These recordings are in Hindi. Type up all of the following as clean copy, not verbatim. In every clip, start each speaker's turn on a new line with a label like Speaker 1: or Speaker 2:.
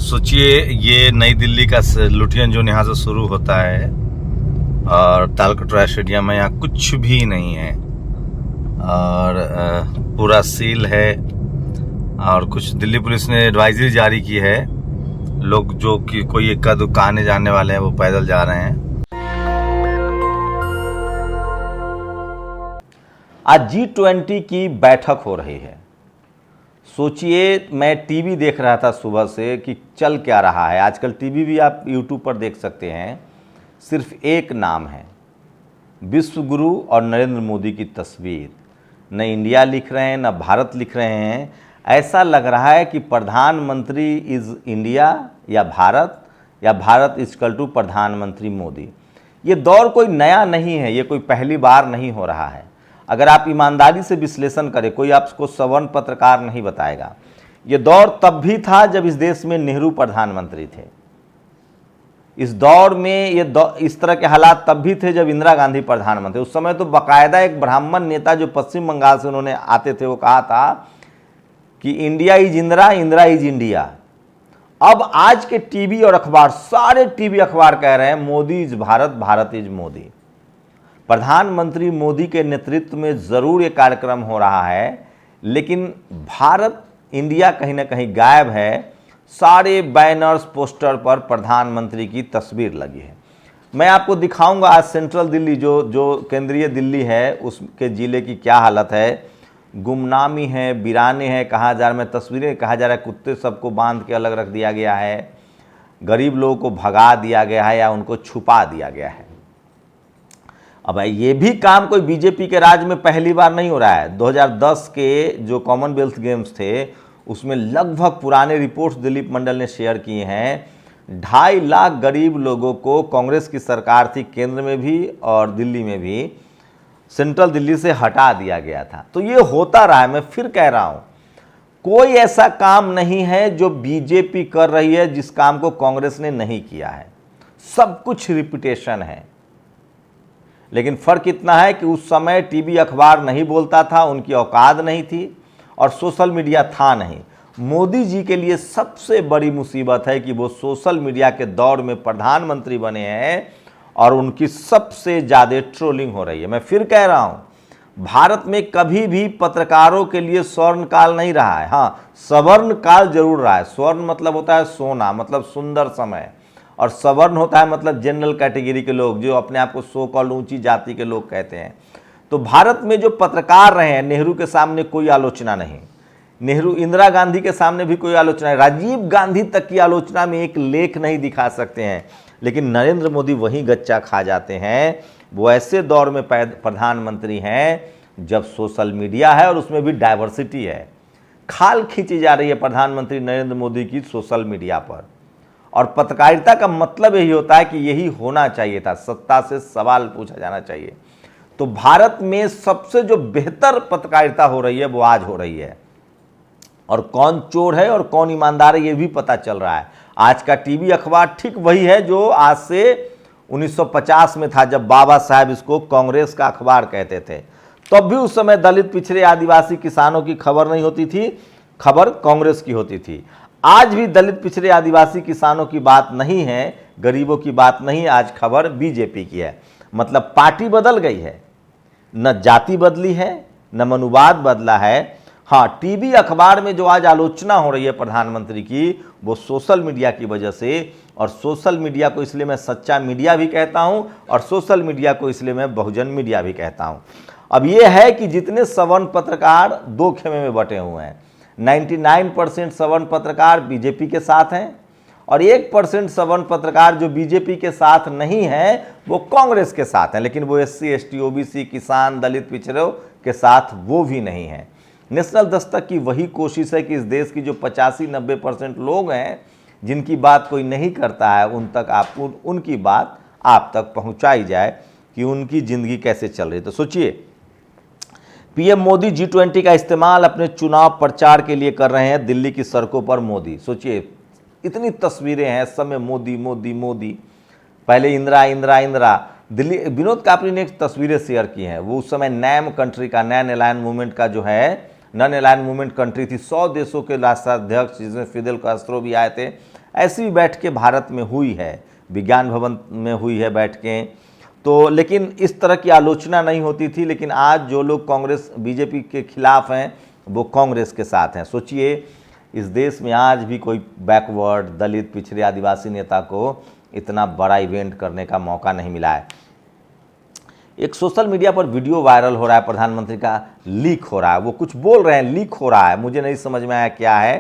Speaker 1: सोचिए ये नई दिल्ली का लुटियन जोन यहाँ से शुरू होता है और तालकटोरा स्टेडियम में यहाँ कुछ भी नहीं है और पूरा सील है। और कुछ दिल्ली पुलिस ने एडवाइजरी जारी की है, लोग जो कि कोई एक का दुकान जाने वाले हैं वो पैदल जा रहे हैं।
Speaker 2: आज G20 की बैठक हो रही है। सोचिए, मैं टीवी देख रहा था सुबह से कि चल क्या रहा है। आजकल टीवी भी आप यूट्यूब पर देख सकते हैं, सिर्फ एक नाम है, विश्व गुरु और नरेंद्र मोदी की तस्वीर। न इंडिया लिख रहे हैं न भारत लिख रहे हैं। ऐसा लग रहा है कि प्रधानमंत्री इज़ इंडिया या भारत इजकल टू प्रधानमंत्री मोदी। ये दौर कोई नया नहीं है, ये कोई पहली बार नहीं हो रहा है। अगर आप ईमानदारी से विश्लेषण करें, कोई आपको सवर्ण पत्रकार नहीं बताएगा। ये दौर तब भी था जब इस देश में नेहरू प्रधानमंत्री थे। इस दौर में इस तरह के हालात तब भी थे जब इंदिरा गांधी प्रधानमंत्री। उस समय तो बाकायदा एक ब्राह्मण नेता जो पश्चिम बंगाल से उन्होंने आते थे, वो कहा था कि India is Indira, Indira is India. अब आज के टीवी और अखबार, सारे टीवी अखबार कह रहे हैं मोदी इज भारत, भारत इज मोदी। प्रधानमंत्री मोदी के नेतृत्व में ज़रूर ये कार्यक्रम हो रहा है, लेकिन भारत इंडिया कहीं ना कहीं गायब है। सारे बैनर्स पोस्टर पर प्रधानमंत्री की तस्वीर लगी है। मैं आपको दिखाऊंगा आज सेंट्रल दिल्ली जो केंद्रीय दिल्ली है उसके ज़िले की क्या हालत है। गुमनामी है, वीराने हैं, कहा जा रहा है, तस्वीरें कहा जा रहा है कुत्ते सबको बांध के अलग रख दिया गया है, गरीब लोगों को भगा दिया गया है या उनको छुपा दिया गया है। अब ये भी काम कोई बीजेपी के राज में पहली बार नहीं हो रहा है। 2010 के जो कॉमनवेल्थ गेम्स थे उसमें लगभग पुराने रिपोर्ट्स दिलीप मंडल ने शेयर किए हैं, 2.5 लाख गरीब लोगों को कांग्रेस की सरकार थी केंद्र में भी और दिल्ली में भी, सेंट्रल दिल्ली से हटा दिया गया था। तो ये होता रहा है। मैं फिर कह रहा हूं, कोई ऐसा काम नहीं है जो बीजेपी कर रही है जिस काम को कांग्रेस ने नहीं किया है। सब कुछ रिपीटेशन है। लेकिन फ़र्क इतना है कि उस समय टीवी अखबार नहीं बोलता था, उनकी औकात नहीं थी और सोशल मीडिया था नहीं। मोदी जी के लिए सबसे बड़ी मुसीबत है कि वो सोशल मीडिया के दौर में प्रधानमंत्री बने हैं और उनकी सबसे ज़्यादा ट्रोलिंग हो रही है। मैं फिर कह रहा हूँ, भारत में कभी भी पत्रकारों के लिए स्वर्ण काल नहीं रहा है। हाँ, सवर्ण काल जरूर रहा है। स्वर्ण मतलब होता है सोना, मतलब सुंदर समय, और सवर्ण होता है मतलब जनरल कैटेगरी के लोग जो अपने आप को सो कॉल्ड ऊंची जाति के लोग कहते हैं। तो भारत में जो पत्रकार रहे हैं, नेहरू के सामने कोई आलोचना नहीं, नेहरू इंदिरा गांधी के सामने भी कोई आलोचना नहीं, राजीव गांधी तक की आलोचना में एक लेख नहीं दिखा सकते हैं। लेकिन नरेंद्र मोदी वही गच्चा खा जाते हैं। वो ऐसे दौर में प्रधानमंत्री हैं जब सोशल मीडिया है और उसमें भी डाइवर्सिटी है। खाल खींची जा रही है प्रधानमंत्री नरेंद्र मोदी की सोशल मीडिया पर। और पत्रकारिता का मतलब यही होता है कि यही होना चाहिए था, सत्ता से सवाल पूछा जाना चाहिए। तो भारत में सबसे जो बेहतर पत्रकारिता हो रही है वो आज हो रही है, और कौन चोर है और कौन ईमानदार है ये भी पता चल रहा है। आज का टीवी अखबार ठीक वही है जो आज से 1950 में था, जब बाबा साहब इसको कांग्रेस का अखबार कहते थे। तब भी उस समय दलित, पिछड़े, आदिवासी, किसानों की खबर नहीं होती थी, खबर कांग्रेस की होती थी। आज भी दलित, पिछड़े, आदिवासी, किसानों की बात नहीं है, गरीबों की बात नहीं, आज खबर बीजेपी की है। मतलब पार्टी बदल गई है, न जाति बदली है न मनुवाद बदला है। हाँ, टीवी अखबार में जो आज आलोचना हो रही है प्रधानमंत्री की, वो सोशल मीडिया की वजह से। और सोशल मीडिया को इसलिए मैं सच्चा मीडिया भी कहता हूँ और सोशल मीडिया को इसलिए मैं बहुजन मीडिया भी कहता हूँ। अब ये है कि जितने सवर्ण पत्रकार दो खेमे में बटे हुए हैं, 99% सवर्ण पत्रकार बीजेपी के साथ हैं और 1% सवर्ण पत्रकार जो बीजेपी के साथ नहीं हैं वो कांग्रेस के साथ हैं। लेकिन वो SC, ST, OBC, किसान, दलित, पिछड़ों के साथ वो भी नहीं हैं। नेशनल दस्तक की वही कोशिश है कि इस देश की जो 85-90% लोग हैं जिनकी बात कोई नहीं करता है, उन तक उनकी बात आप तक पहुंचाई जाए कि उनकी ज़िंदगी कैसे चल रही है। तो सोचिए, पीएम मोदी G20 का इस्तेमाल अपने चुनाव प्रचार के लिए कर रहे हैं। दिल्ली की सड़कों पर मोदी, सोचिए इतनी तस्वीरें हैं, सब में मोदी मोदी मोदी। पहले इंदिरा इंदिरा इंदिरा। दिल्ली विनोद कापरी ने एक तस्वीरें शेयर की हैं, वो उस समय नैम कंट्री का, नैन अलायन मूवमेंट का जो है, नॉन अलायन मूवमेंट कंट्री थी, 100 देशों के राष्ट्राध्यक्ष जिसमें फिदेल कास्ट्रो भी आए थे, ऐसी भी बैठकें भारत में हुई है, विज्ञान भवन में हुई है बैठकें, तो लेकिन इस तरह की आलोचना नहीं होती थी। लेकिन आज जो लोग कांग्रेस बीजेपी के खिलाफ हैं वो कांग्रेस के साथ हैं। सोचिए, इस देश में आज भी कोई बैकवर्ड, दलित, पिछड़े, आदिवासी नेता को इतना बड़ा इवेंट करने का मौका नहीं मिला है। एक सोशल मीडिया पर वीडियो वायरल हो रहा है, प्रधानमंत्री का लीक हो रहा है, वो कुछ बोल रहे हैं, लीक हो रहा है, मुझे नहीं समझ में आया क्या है।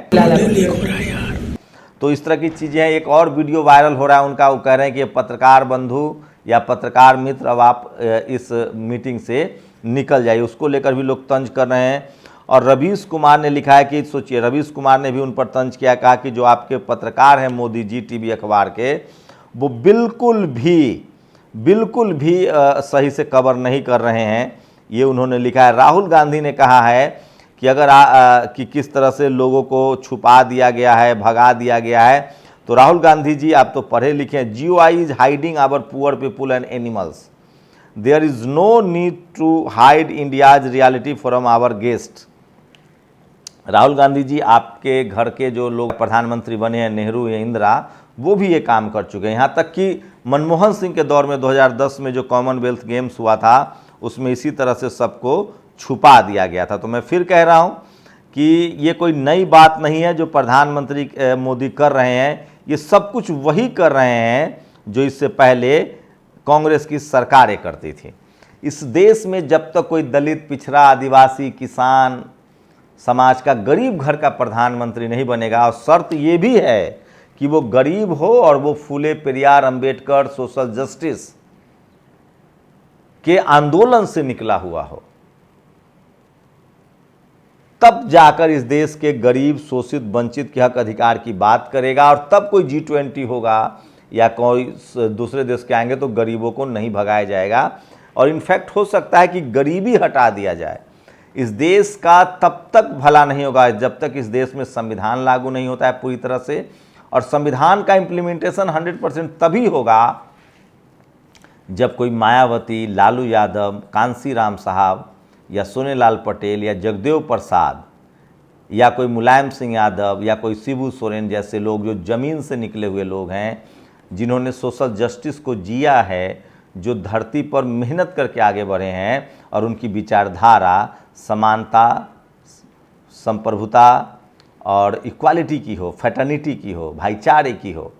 Speaker 2: तो इस तरह की चीज़ें हैं। एक और वीडियो वायरल हो रहा है उनका, वो कह रहे हैं कि पत्रकार बंधु या पत्रकार मित्र अब आप इस मीटिंग से निकल जाइए, उसको लेकर भी लोग तंज कर रहे हैं। और रवीश कुमार ने लिखा है कि सोचिए, रवीश कुमार ने भी उन पर तंज किया, कहा कि जो आपके पत्रकार हैं मोदी जी टीवी अखबार के, वो बिल्कुल भी सही से कवर नहीं कर रहे हैं, ये उन्होंने लिखा है। राहुल गांधी ने कहा है कि अगर कि किस तरह से लोगों को छुपा दिया गया है, भगा दिया गया है। तो राहुल गांधी जी, आप तो पढ़े लिखे हैं, GOI is hiding our poor people and animals, there is no need to hide India's reality from our guest. Rahul Gandhi ji, आपके घर के जो लोग प्रधानमंत्री बने हैं, नेहरू या इंदिरा, वो भी ये काम कर चुके हैं। यहाँ तक कि मनमोहन सिंह के दौर में 2010 में जो कॉमनवेल्थ गेम्स हुआ था, उसमें इसी तरह से सबको छुपा दिया गया था। तो मैं फिर कह रहा हूँ कि ये कोई नई बात नहीं है जो प्रधानमंत्री मोदी कर रहे हैं, ये सब कुछ वही कर रहे हैं जो इससे पहले कांग्रेस की सरकारें करती थी। इस देश में जब तक कोई दलित, पिछड़ा, आदिवासी, किसान समाज का, गरीब घर का प्रधानमंत्री नहीं बनेगा, और शर्त ये भी है कि वो गरीब हो और वो फूले पेरियार, अंबेडकर, सोशल जस्टिस के आंदोलन से निकला हुआ हो, तब जाकर इस देश के गरीब, शोषित, वंचित के हक अधिकार की बात करेगा। और तब कोई G20 होगा या कोई दूसरे देश के आएंगे तो गरीबों को नहीं भगाया जाएगा। और इनफैक्ट हो सकता है कि गरीबी हटा दिया जाए। इस देश का तब तक भला नहीं होगा जब तक इस देश में संविधान लागू नहीं होता है पूरी तरह से। और संविधान का इम्प्लीमेंटेशन 100% तभी होगा जब कोई मायावती, लालू यादव, कांसीराम साहब या सोनेलाल पटेल या जगदेव प्रसाद या कोई मुलायम सिंह यादव या कोई शिबू सोरेन जैसे लोग, जो ज़मीन से निकले हुए लोग हैं, जिन्होंने सोशल जस्टिस को जिया है, जो धरती पर मेहनत करके आगे बढ़े हैं, और उनकी विचारधारा समानता, संप्रभुता और इक्वालिटी की हो, फ्रेटर्निटी की हो, भाईचारे की हो,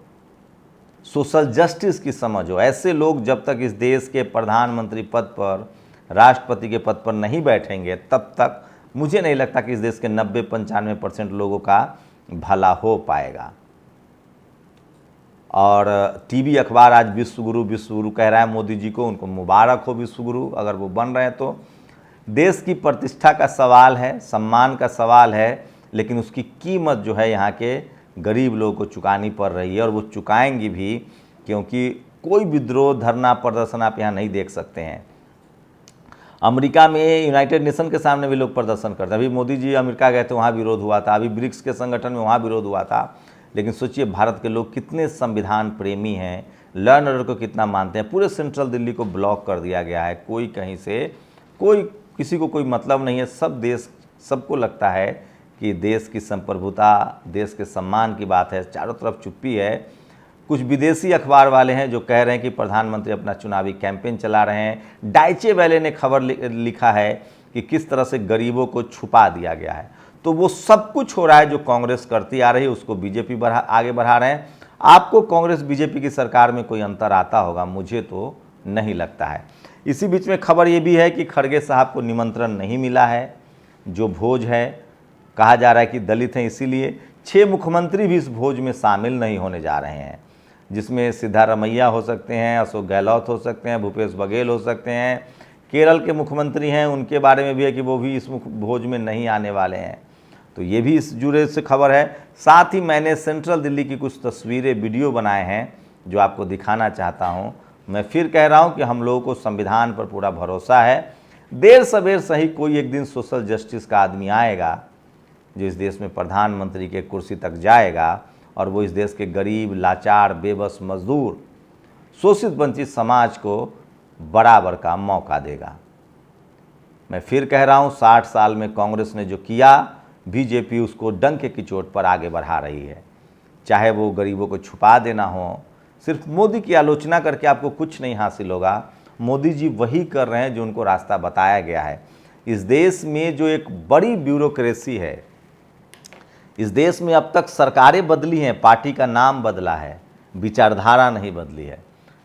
Speaker 2: सोशल जस्टिस की समझ हो, ऐसे लोग जब तक इस देश के प्रधानमंत्री पद पर, राष्ट्रपति के पद पर नहीं बैठेंगे, तब तक मुझे नहीं लगता कि इस देश के 90-95% लोगों का भला हो पाएगा। और टीवी अखबार आज विश्वगुरु कह रहा है मोदी जी को, उनको मुबारक हो विश्वगुरु अगर वो बन रहे हैं तो। देश की प्रतिष्ठा का सवाल है, सम्मान का सवाल है, लेकिन उसकी कीमत जो है यहाँ के गरीब लोगों को चुकानी पड़ रही है, और वो चुकाएंगी भी, क्योंकि कोई विद्रोह, धरना, प्रदर्शन आप यहाँ नहीं देख सकते हैं। अमेरिका में यूनाइटेड नेशन के सामने भी लोग प्रदर्शन करते हैं। अभी मोदी जी अमेरिका गए थे, वहाँ विरोध हुआ था। अभी ब्रिक्स के संगठन में वहाँ विरोध हुआ था। लेकिन सोचिए, भारत के लोग कितने संविधान प्रेमी हैं, लॉ एंड ऑर्डर को कितना मानते हैं। पूरे सेंट्रल दिल्ली को ब्लॉक कर दिया गया है, कोई कहीं से, कोई किसी को कोई मतलब नहीं है। सबको लगता है कि देश की संप्रभुता, देश के सम्मान की बात है। चारों तरफ चुप्पी है। कुछ विदेशी अखबार वाले हैं जो कह रहे हैं कि प्रधानमंत्री अपना चुनावी कैंपेन चला रहे हैं। डाइचे वेले ने खबर लिखा है कि किस तरह से गरीबों को छुपा दिया गया है। तो वो सब कुछ हो रहा है जो कांग्रेस करती आ रही है, उसको बीजेपी आगे बढ़ा रहे हैं। आपको कांग्रेस बीजेपी की सरकार में कोई अंतर आता होगा? मुझे तो नहीं लगता है। इसी बीच में खबर ये भी है कि खड़गे साहब को निमंत्रण नहीं मिला है। जो भोज है, कहा जा रहा है कि दलित हैं, इसीलिए 6 मुख्यमंत्री भी इस भोज में शामिल नहीं होने जा रहे हैं, जिसमें सिद्धारमैया हो सकते हैं, अशोक गहलोत हो सकते हैं, भूपेश बघेल हो सकते हैं। केरल के मुख्यमंत्री हैं, उनके बारे में भी है कि वो भी इस भोज में नहीं आने वाले हैं। तो ये भी इस जुड़े से खबर है। साथ ही मैंने सेंट्रल दिल्ली की कुछ तस्वीरें, वीडियो बनाए हैं जो आपको दिखाना चाहता हूँ। मैं फिर कह रहा हूँ कि हम लोगों को संविधान पर पूरा भरोसा है। देर सवेर सही कोई एक दिन सोशल जस्टिस का आदमी आएगा जो इस देश में प्रधानमंत्री के कुर्सी तक जाएगा, और वो इस देश के गरीब, लाचार, बेबस, मजदूर, शोषित वंचित समाज को बराबर का मौका देगा। मैं फिर कह रहा हूँ, 60 साल में कांग्रेस ने जो किया, बीजेपी उसको डंके की चोट पर आगे बढ़ा रही है। चाहे वो गरीबों को छुपा देना हो। सिर्फ मोदी की आलोचना करके आपको कुछ नहीं हासिल होगा। मोदी जी वही कर रहे हैं जो उनको रास्ता बताया गया है। इस देश में जो एक बड़ी ब्यूरोक्रेसी है, इस देश में अब तक सरकारें बदली हैं, पार्टी का नाम बदला है, विचारधारा नहीं बदली है।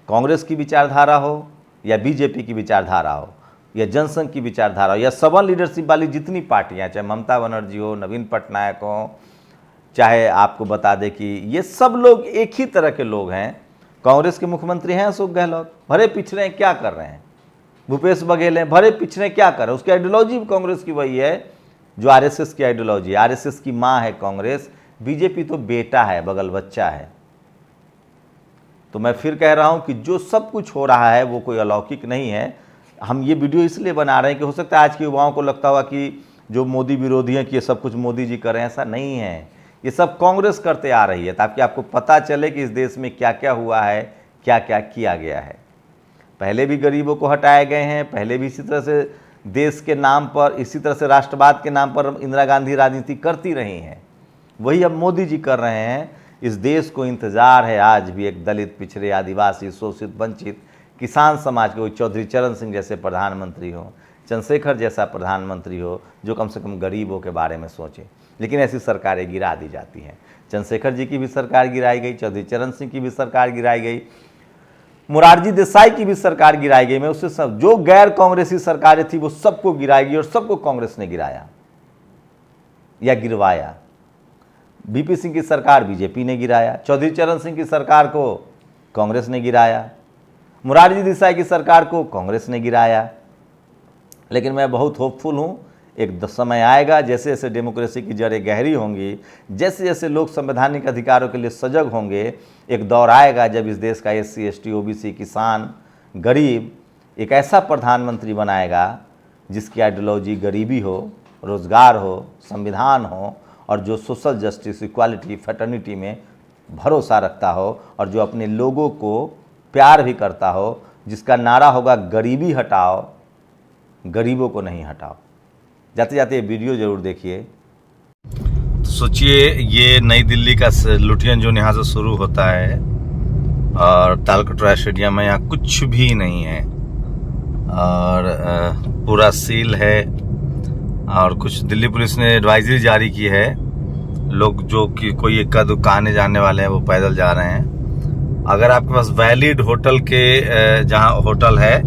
Speaker 2: कांग्रेस की विचारधारा हो या बीजेपी की विचारधारा हो या जनसंघ की विचारधारा हो या सवन लीडरशिप वाली जितनी पार्टियां, चाहे ममता बनर्जी हो, नवीन पटनायक हो, चाहे आपको बता दें कि ये सब लोग एक ही तरह के लोग हैं। कांग्रेस के मुख्यमंत्री हैं अशोक गहलोत, भरे पिछड़े हैं, क्या कर रहे हैं। भूपेश बघेल हैं, भरे पिछड़े क्या कर रहे हैं। उसकी आइडियोलॉजी भी कांग्रेस की वही है जो आरएसएस की आइडियोलॉजी। आरएसएस की माँ है कांग्रेस, बीजेपी तो बेटा है, बगल बच्चा है। तो मैं फिर कह रहा हूं कि जो सब कुछ हो रहा है वो कोई अलौकिक नहीं है। हम ये वीडियो इसलिए बना रहे हैं कि हो सकता है आज के युवाओं को लगता होगा कि जो मोदी विरोधी हैं कि ये सब कुछ मोदी जी कर रहे हैं। ऐसा नहीं है, ये सब कांग्रेस करते आ रही है, ताकि आपको पता चले कि इस देश में क्या क्या हुआ है, क्या क्या किया गया है। पहले भी गरीबों को हटाए गए हैं, पहले भी इसी तरह से देश के नाम पर, इसी तरह से राष्ट्रवाद के नाम पर इंदिरा गांधी राजनीति करती रही हैं। वही अब मोदी जी कर रहे हैं। इस देश को इंतजार है आज भी एक दलित, पिछड़े, आदिवासी, शोषित, वंचित, किसान समाज के, चौधरी चरण सिंह जैसे प्रधानमंत्री हो, चंद्रशेखर जैसा प्रधानमंत्री हो जो कम से कम गरीबों के बारे में सोचे। लेकिन ऐसी सरकारें गिरा दी जाती हैं। चंद्रशेखर जी की भी सरकार गिराई गई, चौधरी चरण सिंह की भी सरकार गिराई गई, मोरारजी देसाई की भी सरकार गिराई गई। मैं उससे सब जो गैर कांग्रेसी सरकारें थी वो सबको गिराई गई और सबको कांग्रेस ने गिराया या गिरवाया। बीपी सिंह की सरकार बीजेपी ने गिराया, चौधरी चरण सिंह की सरकार को कांग्रेस ने गिराया, मोरारजी देसाई की सरकार को कांग्रेस ने गिराया। लेकिन मैं बहुत होपफुल हूँ, एक समय आएगा जैसे जैसे डेमोक्रेसी की जड़ें गहरी होंगी, जैसे जैसे लोग संवैधानिक अधिकारों के लिए सजग होंगे, एक दौर आएगा जब इस देश का SC ST OBC, किसान, गरीब एक ऐसा प्रधानमंत्री बनाएगा जिसकी आइडियोलॉजी गरीबी हो, रोजगार हो, संविधान हो और जो सोशल जस्टिस, इक्वालिटी, फ्रेटर्निटी में भरोसा रखता हो और जो अपने लोगों को प्यार भी करता हो, जिसका नारा होगा गरीबी हटाओ, गरीबों को नहीं हटाओ। जाते जाते ये वीडियो जरूर देखिए।
Speaker 1: तो सोचिए ये नई दिल्ली का लुटियन जोन यहाँ से शुरू होता है और तालकटोरा स्टेडियम में यहाँ कुछ भी नहीं है और पूरा सील है। और कुछ दिल्ली पुलिस ने एडवाइजरी जारी की है, लोग जो कि कोई एक का दुकान जाने वाले हैं वो पैदल जा रहे हैं। अगर आपके पास वैलिड होटल के जहाँ होटल है,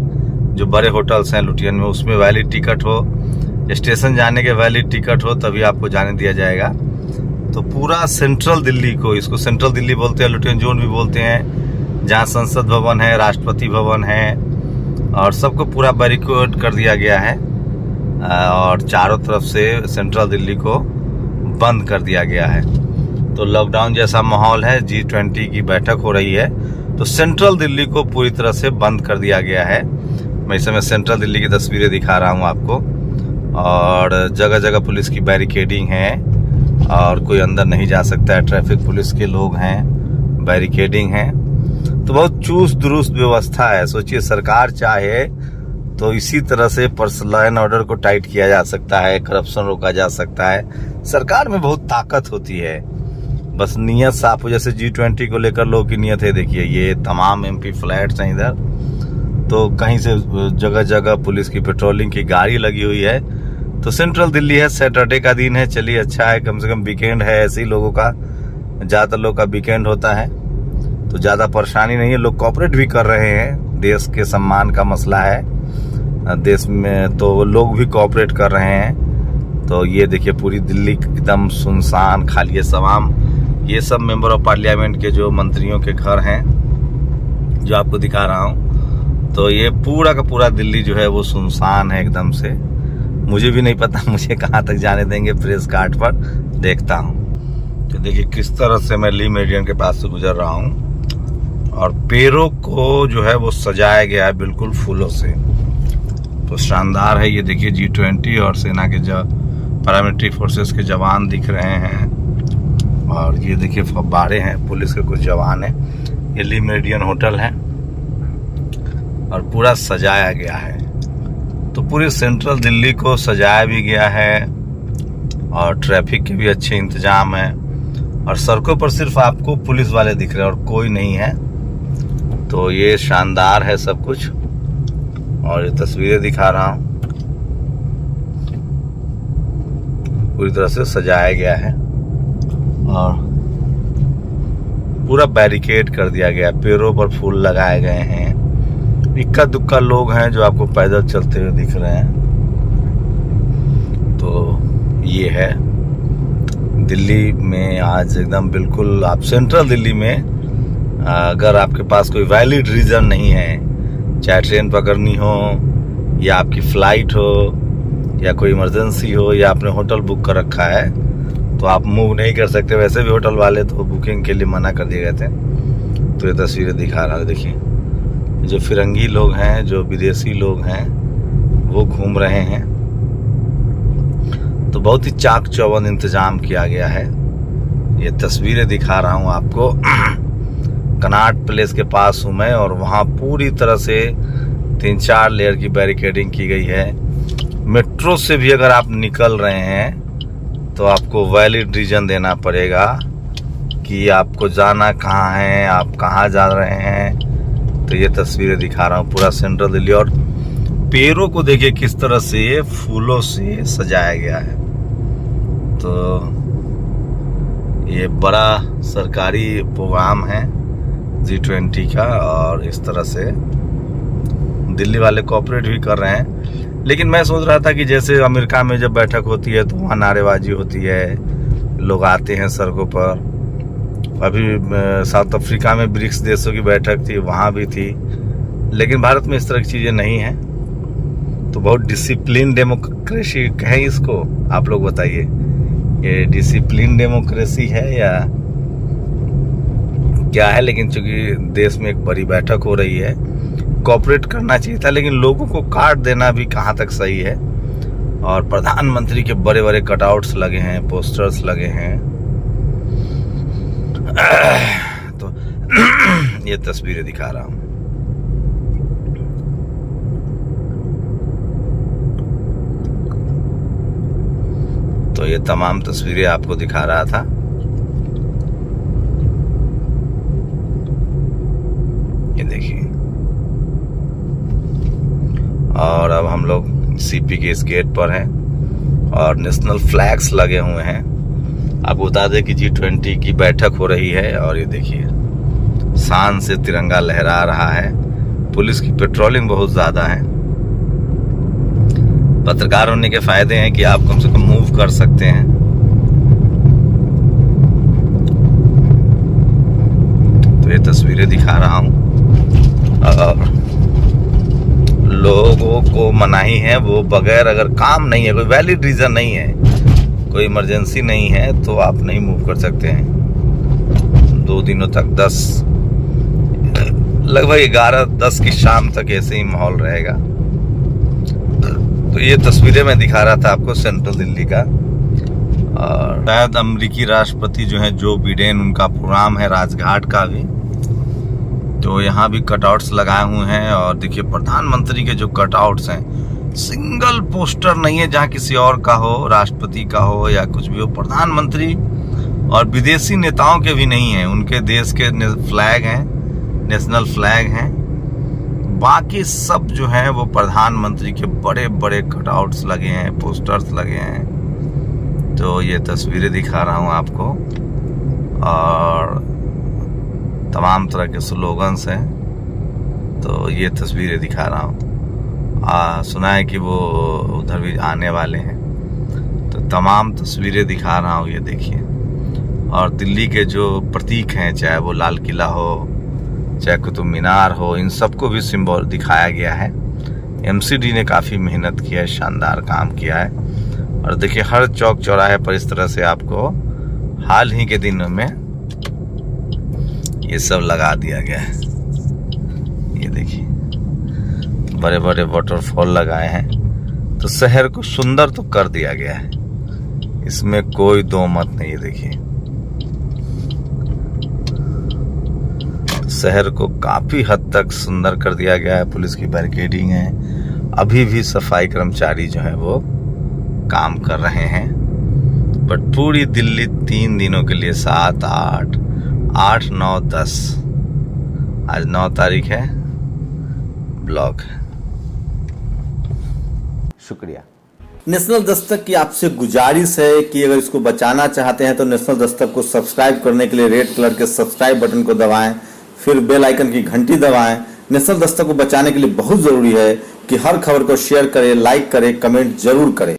Speaker 1: जो बड़े होटल्स हैं लुटियन में, उसमें वैलिड टिकट हो, स्टेशन जाने के वैलिड टिकट हो, तभी आपको जाने दिया जाएगा। तो पूरा सेंट्रल दिल्ली को, इसको सेंट्रल दिल्ली बोलते हैं, लुटियन जोन भी बोलते हैं, जहाँ संसद भवन है, राष्ट्रपति भवन है और सबको पूरा बैरिकेड कर दिया गया है और चारों तरफ से सेंट्रल दिल्ली को बंद कर दिया गया है। तो लॉकडाउन जैसा माहौल है, G20 की बैठक हो रही है, तो सेंट्रल दिल्ली को पूरी तरह से बंद कर दिया गया है। मैं इस समय सेंट्रल दिल्ली की तस्वीरें दिखा रहा हूँ आपको और जगह जगह पुलिस की बैरिकेडिंग है और कोई अंदर नहीं जा सकता है। ट्रैफिक पुलिस के लोग हैं, बैरिकेडिंग है, तो बहुत चुस्त दुरुस्त व्यवस्था है। सोचिए सरकार चाहे तो इसी तरह से लॉ एंड ऑर्डर को टाइट किया जा सकता है, करप्शन रोका जा सकता है। सरकार में बहुत ताकत होती है, बस नियत साफ हो। जैसे G20 को लेकर लोगों की नियत है, देखिए ये तमाम MP फ्लैट्स हैं इधर, तो कहीं से जगह जगह पुलिस की पेट्रोलिंग की गाड़ी लगी हुई है। तो सेंट्रल दिल्ली है, सैटरडे का दिन है, चलिए अच्छा है, कम से कम वीकेंड है। ऐसे ही लोगों का, ज़्यादातर लोग का वीकेंड होता है तो ज़्यादा परेशानी नहीं है। लोग कोऑपरेट भी कर रहे हैं, देश के सम्मान का मसला है देश में, तो लोग भी कोऑपरेट कर रहे हैं। तो ये देखिए पूरी दिल्ली एकदम सुनसान, खाली सवाम। ये सब मेंबर ऑफ पार्लियामेंट के जो मंत्रियों के घर हैं जो आपको दिखा रहा हूँ, तो ये पूरा का पूरा दिल्ली जो है वो सुनसान है एकदम से। मुझे भी नहीं पता मुझे कहाँ तक जाने देंगे, प्रेस कार्ड पर देखता हूँ। तो देखिए किस तरह से मैं ली मेरिडियन के पास से गुजर रहा हूँ और पेड़ों को जो है वो सजाया गया है बिल्कुल फूलों से, तो शानदार है। ये देखिए G20 और सेना के पैरामिलिट्री फोर्सेस के जवान दिख रहे हैं और ये देखिए फव्वारे हैं, पुलिस के कुछ जवान हैं। ये ली मेरिडियन होटल है और पूरा सजाया गया है, तो पूरी सेंट्रल दिल्ली को सजाया भी गया है और ट्रैफिक के भी अच्छे इंतजाम है और सड़कों पर सिर्फ आपको पुलिस वाले दिख रहे हैं और कोई नहीं है। तो ये शानदार है सब कुछ, और ये तस्वीरें दिखा रहा हूँ, पूरी तरह से सजाया गया है और पूरा बैरिकेड कर दिया गया है, पेड़ों पर फूल लगाए गए हैं। इक्का दुक्का लोग हैं जो आपको पैदल चलते हुए दिख रहे हैं। तो ये है दिल्ली में आज एकदम बिल्कुल, आप सेंट्रल दिल्ली में अगर आपके पास कोई वैलिड रीज़न नहीं है, चाहे ट्रेन पकड़नी हो या आपकी फ़्लाइट हो या कोई इमरजेंसी हो या आपने होटल बुक कर रखा है, तो आप मूव नहीं कर सकते। वैसे भी होटल वाले तो बुकिंग के लिए मना कर दिए गए थे। तो ये तस्वीरें दिखा रहा है, देखिए जो फिरंगी लोग हैं, जो विदेशी लोग हैं, वो घूम रहे हैं। तो बहुत ही चाक चौबंद इंतजाम किया गया है। ये तस्वीरें दिखा रहा हूँ आपको। कनॉट प्लेस के पास हूँ मैं, और वहाँ पूरी तरह से 3-4 लेयर की बैरिकेडिंग की गई है। मेट्रो से भी अगर आप निकल रहे हैं तो आपको वैलिड रीजन देना पड़ेगा कि आपको जाना कहाँ है, आप कहाँ जा रहे हैं। तो ये तस्वीरें दिखा रहा हूँ पूरा सेंट्रल दिल्ली, और पेड़ों को देखिए किस तरह से फूलों से सजाया गया है। तो ये बड़ा सरकारी प्रोग्राम है G20 का, और इस तरह से दिल्ली वाले कोऑपरेट भी कर रहे हैं। लेकिन मैं सोच रहा था कि जैसे अमेरिका में जब बैठक होती है तो वहाँ नारेबाजी होती है, लोग आते हैं सड़कों पर। अभी साउथ अफ्रीका में ब्रिक्स देशों की बैठक थी, वहाँ भी थी। लेकिन भारत में इस तरह की चीज़ें नहीं हैं। तो बहुत डिसिप्लिन डेमोक्रेसी कहें इसको, आप लोग बताइए, ये डिसिप्लिन डेमोक्रेसी है या क्या है। लेकिन चूंकि देश में एक बड़ी बैठक हो रही है, कोऑपरेट करना चाहिए था, लेकिन लोगों को काट देना भी कहाँ तक सही है। और प्रधानमंत्री के बड़े बड़े कटआउट्स लगे हैं, पोस्टर्स लगे हैं। तो ये तस्वीरें दिखा रहा हूँ। तो ये तमाम तस्वीरें आपको दिखा रहा था। ये देखिए, और अब हम लोग सीपी के इस गेट पर हैं और नेशनल फ्लैग्स लगे हुए हैं। आपको बता दें कि G20 की बैठक हो रही है, और ये देखिए शान से तिरंगा लहरा रहा है। पुलिस की पेट्रोलिंग बहुत ज़्यादा है। पत्रकार होने के फायदे हैं कि आप कम से कम मूव कर सकते हैं। तो ये तस्वीरें दिखा रहा हूँ, और लोगों को मनाही है, वो बगैर, अगर काम नहीं है, कोई वैलिड रीज़न नहीं है, कोई इमरजेंसी नहीं है, तो आप नहीं मूव कर सकते हैं। 2 दिनों तक लगभग 11-10 की शाम तक ऐसे ही माहौल रहेगा। तो ये तस्वीरें मैं दिखा रहा था आपको सेंट्रल दिल्ली का। और शायद अमेरिकी राष्ट्रपति जो है जो बिडेन, उनका प्रोग्राम है राजघाट का भी। तो यहाँ भी कटआउट्स लगाए हुए हैं, और देखिए प्रधानमंत्री के जो कटआउट्स हैं, सिंगल पोस्टर नहीं है जहाँ किसी और का हो, राष्ट्रपति का हो या कुछ भी हो। प्रधानमंत्री और विदेशी नेताओं के भी नहीं है, उनके देश के फ्लैग हैं, नेशनल फ्लैग हैं। बाकी सब जो है वो प्रधानमंत्री के बड़े बड़े कटआउट्स लगे हैं, पोस्टर्स लगे हैं। तो ये तस्वीरें दिखा रहा हूँ आपको, और तमाम तरह के स्लोगन्स हैं। तो ये तस्वीरें दिखा रहा हूँ। सुना है कि वो उधर भी आने वाले हैं, तो तमाम तस्वीरें दिखा रहा हूँ, ये देखिए। और दिल्ली के जो प्रतीक हैं, चाहे वो लाल किला हो, चाहे कुतुब मीनार हो, इन सबको भी सिंबल दिखाया गया है। MCD ने काफ़ी मेहनत की है, शानदार काम किया है। और देखिए हर चौक चौराहे पर इस तरह से आपको हाल ही के दिनों में ये सब लगा दिया गया है। ये देखिए बड़े बड़े वाटरफॉल लगाए हैं। तो शहर को सुंदर तो कर दिया गया है, इसमें कोई दो मत नहीं है। देखिए शहर को काफी हद तक सुंदर कर दिया गया है। पुलिस की बैरिकेडिंग है, अभी भी सफाई कर्मचारी जो है वो काम कर रहे हैं। बट पूरी दिल्ली 3 दिनों के लिए 7, 8, 9, 10, आज 9 तारीख है, ब्लॉक है।
Speaker 2: शुक्रिया। नेशनल दस्तक की आपसे गुजारिश है कि अगर इसको बचाना चाहते हैं तो नेशनल दस्तक को सब्सक्राइब करने के लिए रेड कलर के सब्सक्राइब बटन को दबाएं, फिर बेल आइकन की घंटी दबाएं। नेशनल दस्तक को बचाने के लिए बहुत जरूरी है कि हर खबर को शेयर करें, लाइक करें, कमेंट जरूर करें।